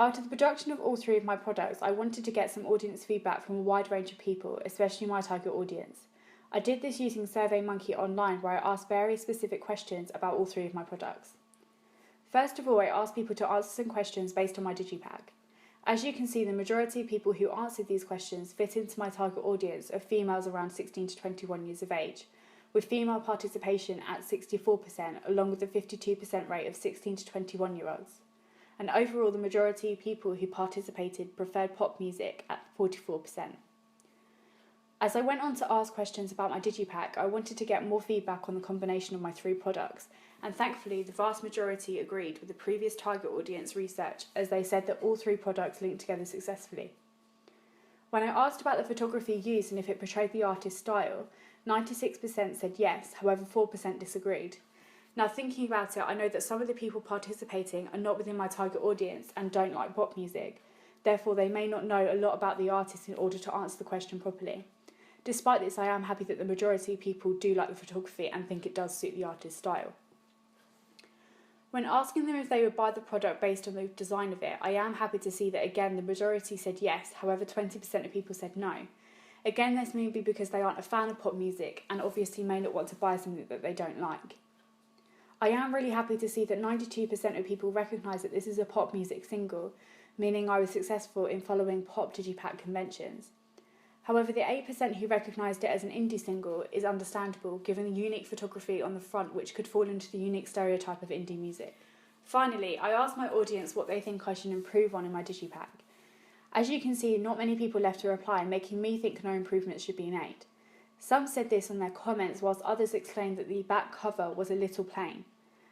After the production of all three of my products, I wanted to get some audience feedback from a wide range of people, especially my target audience. I did this using SurveyMonkey online, where I asked very specific questions about all three of my products. First of all, I asked people to answer some questions based on my digipack. As you can see, the majority of people who answered these questions fit into my target audience of females around 16 to 21 years of age, with female participation at 64%, along with a 52% rate of 16 to 21-year-olds. And overall, the majority of people who participated preferred pop music at 44%. As I went on to ask questions about my digipack, I wanted to get more feedback on the combination of my three products, and thankfully the vast majority agreed with the previous target audience research, as they said that all three products linked together successfully. When I asked about the photography used and if it portrayed the artist's style, 96% said yes, however 4% disagreed. Now, thinking about it, I know that some of the people participating are not within my target audience and don't like pop music. Therefore, they may not know a lot about the artist in order to answer the question properly. Despite this, I am happy that the majority of people do like the photography and think it does suit the artist's style. When asking them if they would buy the product based on the design of it, I am happy to see that again the majority said yes, however 20% of people said no. Again, this may be because they aren't a fan of pop music and obviously may not want to buy something that they don't like. I am really happy to see that 92% of people recognise that this is a pop music single, meaning I was successful in following pop digipack conventions. However, the 8% who recognised it as an indie single is understandable given the unique photography on the front, which could fall into the unique stereotype of indie music. Finally, I asked my audience what they think I should improve on in my digipack. As you can see, not many people left a reply, making me think no improvements should be made. Some said this on their comments, whilst others exclaimed that the back cover was a little plain.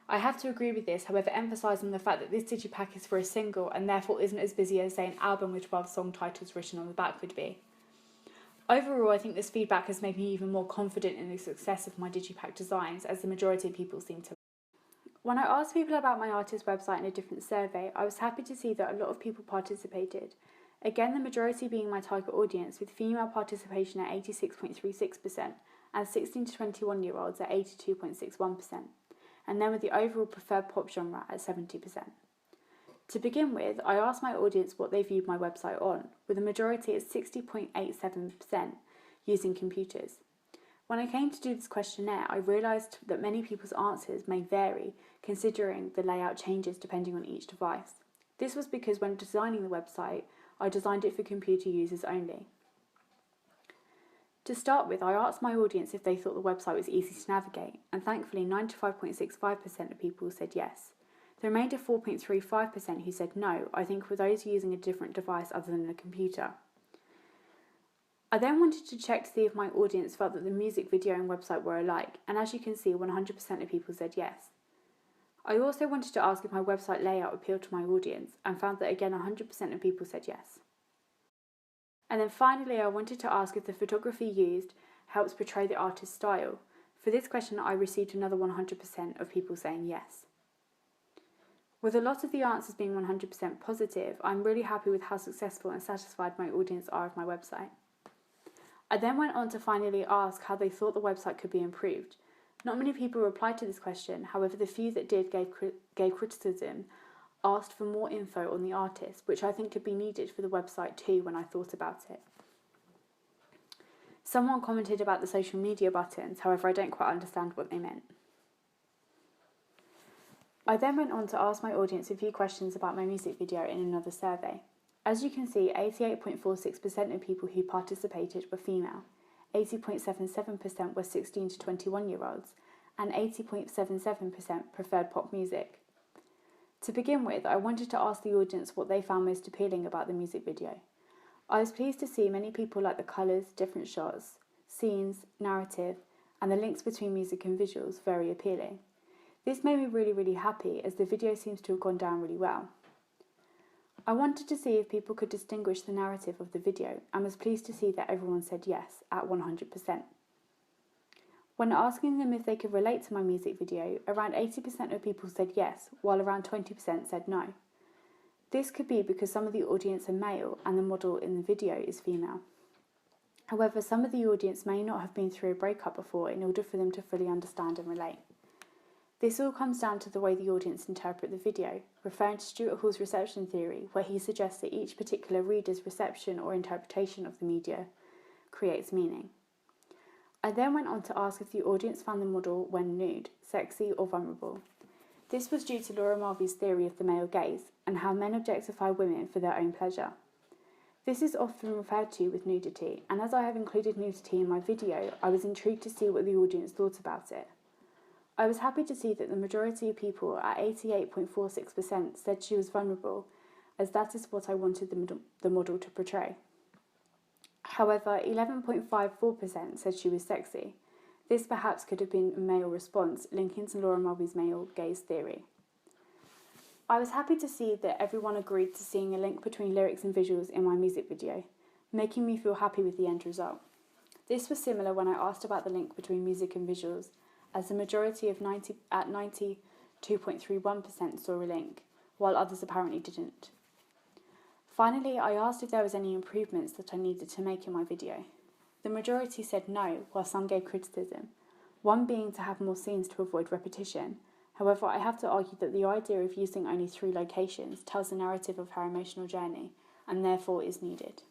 I have to agree with this, however emphasising the fact that this digipack is for a single and therefore isn't as busy as, say, an album with 12 song titles written on the back would be. Overall, I think this feedback has made me even more confident in the success of my digipack designs, as the majority of people seem to. When I asked people about my artist website in a different survey, I was happy to see that a lot of people participated. Again, the majority being my target audience, with female participation at 86.36% and 16 to 21-year-olds at 82.61%, and then with the overall preferred pop genre at 70%. To begin with, I asked my audience what they viewed my website on, with a majority at 60.87% using computers. When I came to do this questionnaire, I realised that many people's answers may vary, considering the layout changes depending on each device. This was because when designing the website, I designed it for computer users only. To start with, I asked my audience if they thought the website was easy to navigate, and thankfully 95.65% of people said yes. The remainder 4.35% who said no, I think were those using a different device other than a computer. I then wanted to check to see if my audience felt that the music video and website were alike, and as you can see, 100% of people said yes. I also wanted to ask if my website layout appealed to my audience, and found that again 100% of people said yes. And then finally, I wanted to ask if the photography used helps portray the artist's style. For this question, I received another 100% of people saying yes. With a lot of the answers being 100% positive, I'm really happy with how successful and satisfied my audience are of my website. I then went on to finally ask how they thought the website could be improved. Not many people replied to this question, however the few that did gave criticism, asked for more info on the artist, which I think could be needed for the website too when I thought about it. Someone commented about the social media buttons, however I don't quite understand what they meant. I then went on to ask my audience a few questions about my music video in another survey. As you can see, 88.46% of people who participated were female, 80.77% were 16 to 21-year-olds, and 80.77% preferred pop music. To begin with, I wanted to ask the audience what they found most appealing about the music video. I was pleased to see many people like the colours, different shots, scenes, narrative, and the links between music and visuals very appealing. This made me really happy, as the video seems to have gone down really well. I wanted to see if people could distinguish the narrative of the video, and was pleased to see that everyone said yes, at 100%. When asking them if they could relate to my music video, around 80% of people said yes, while around 20% said no. This could be because some of the audience are male and the model in the video is female. However, some of the audience may not have been through a breakup before in order for them to fully understand and relate. This all comes down to the way the audience interpret the video, referring to Stuart Hall's reception theory, where he suggests that each particular reader's reception or interpretation of the media creates meaning. I then went on to ask if the audience found the model when nude, sexy or vulnerable. This was due to Laura Mulvey's theory of the male gaze and how men objectify women for their own pleasure. This is often referred to with nudity, and as I have included nudity in my video, I was intrigued to see what the audience thought about it. I was happy to see that the majority of people, at 88.46%, said she was vulnerable, as that is what I wanted the model to portray. However, 11.54% said she was sexy. This perhaps could have been a male response, linking to Laura Mulvey's male gaze theory. I was happy to see that everyone agreed to seeing a link between lyrics and visuals in my music video, making me feel happy with the end result. This was similar when I asked about the link between music and visuals, as the majority at 92.31% saw a link, while others apparently didn't. Finally, I asked if there was any improvements that I needed to make in my video. The majority said no, while some gave criticism, one being to have more scenes to avoid repetition. However, I have to argue that the idea of using only 3 locations tells the narrative of her emotional journey, and therefore is needed.